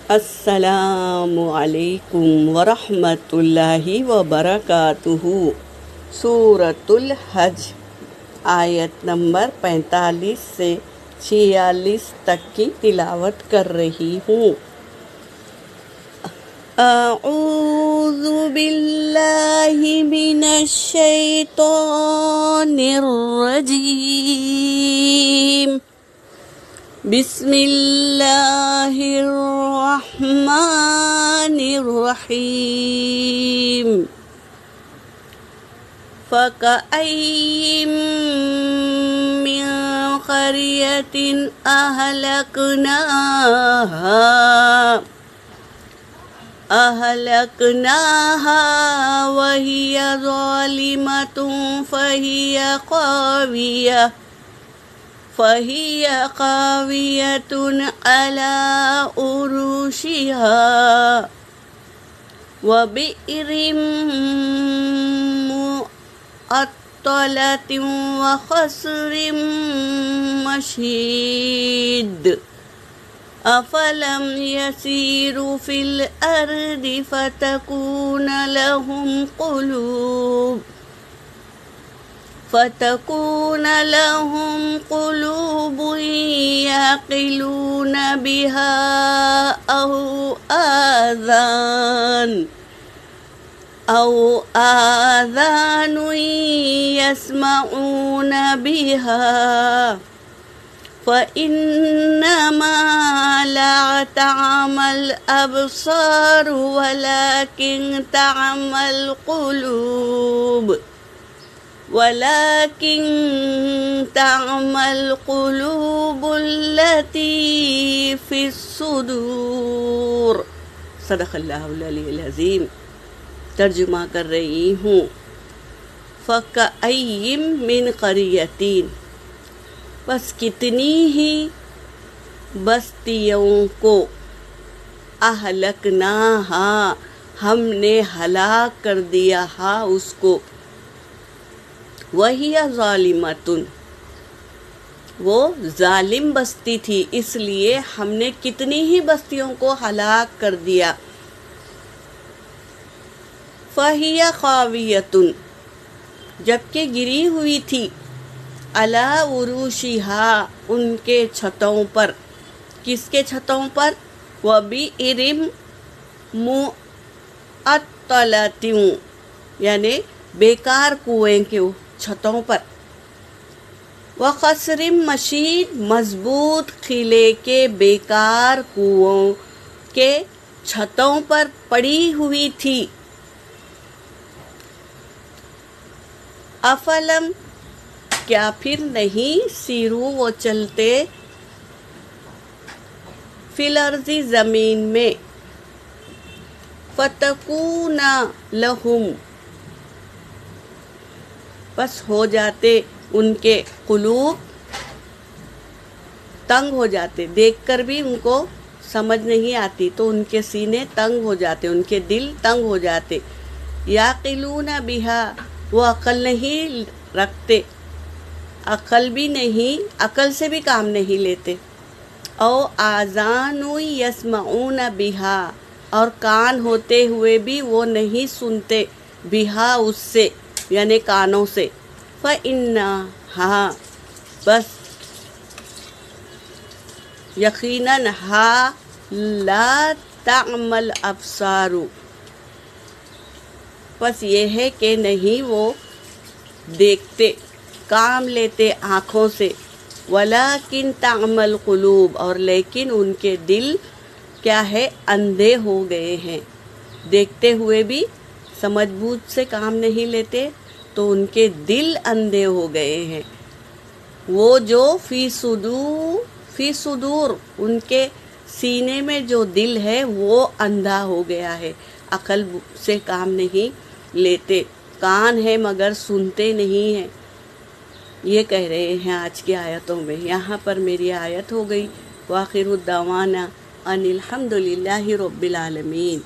السلام علیکم ورحمۃ اللہ وبرکاتہ۔ سورۃ الحج آیت نمبر 45 سے 46 تک کی تلاوت کر رہی ہوں۔ اعوذ باللہ من الشیطان الرجیم، بسم اللہ الرحمن الرحیم۔ فَكَأَيِّن مِّن قَرْيَةٍ أَهْلَكْنَاهَا وَهِيَ ظَالِمَةٌ فَهِيَ خَاوِيَةٌ عَلَى عُرُوشِهَا وَبِئْرٍ مُّعَطَّلَةٍ وَقَصْرٍ مَّشِيدٍ أَفَلَمْ يَسِيرُوا فِي الْأَرْضِ فَتَكُونَ لَهُمْ قُلُوبٌ يَعْقِلُونَ بِهَا أَوْ آذَانٌ يَسْمَعُونَ بِهَا فَإِنَّمَا لَا تَعْمَى الْأَبْصَارُ وَلَكِنْ تَعْمَى الْقُلُوبُ الَّتِي فِي الصُّدُورِ۔ صدق اللہ العلی العظیم۔ ترجمہ کر رہی ہوں۔ فَكَأَيِّن مِّن قَرْيَةٍ، بس کتنی ہی بستیوں کو، اہلکناہا، ہم نے ہلاک کر دیا اس کو، وہی ظالمۃ، وہ ظالم بستی تھی، اس لیے ہم نے کتنی ہی بستیوں کو ہلاک کر دیا۔ فَهِيَ خَاوِيَةٌ، جبکہ گری ہوئی تھی، عَلَى عُرُوشِهَا، ان کے چھتوں پر۔ کس کے چھتوں پر؟ وَبِئْرٍ مُّعَطَّلَةٍ، یعنی بیکار کنویں کے چھتوں پر۔ وَقَصْرٍ مَّشِيدٍ، مضبوط قلعے کے بیکار کنووں کے چھتوں پر پڑی ہوئی تھی۔ افلم، کیا پھر نہیں، سیرو، وہ چلتے، فی الارض، زمین میں، فتکون لہم، بس ہو جاتے ان کے قلوب، تنگ ہو جاتے، دیکھ کر بھی ان کو سمجھ نہیں آتی تو ان کے سینے تنگ ہو جاتے، ان کے دل تنگ ہو جاتے۔ یعقلون بہا، وہ عقل نہیں رکھتے، عقل سے بھی کام نہیں لیتے۔ او آذان یسمعون بہا، اور کان ہوتے ہوئے بھی وہ نہیں سنتے، بہا، اس سے، یعنی کانوں سے۔ فَإِنَّہا، بس یقیناً، لا تعمى الابصار، بس یہ ہے کہ نہیں وہ دیکھتے، کام لیتے آنکھوں سے، ولیکن تعمى القلوب، اور لیکن ان کے دل کیا ہے، اندھے ہو گئے ہیں، دیکھتے ہوئے بھی سمجھ بوجھ سے کام نہیں لیتے تو ان کے دل اندھے ہو گئے ہیں۔ وہ جو فی صدور، ان کے سینے میں جو دل ہے وہ اندھا ہو گیا ہے، عقل سے کام نہیں لیتے، کان ہے مگر سنتے نہیں ہیں، یہ کہہ رہے ہیں آج کی آیتوں میں۔ یہاں پر میری آیت ہو گئی۔ وآخر الدعوانا ان الحمد للہ رب العالمین۔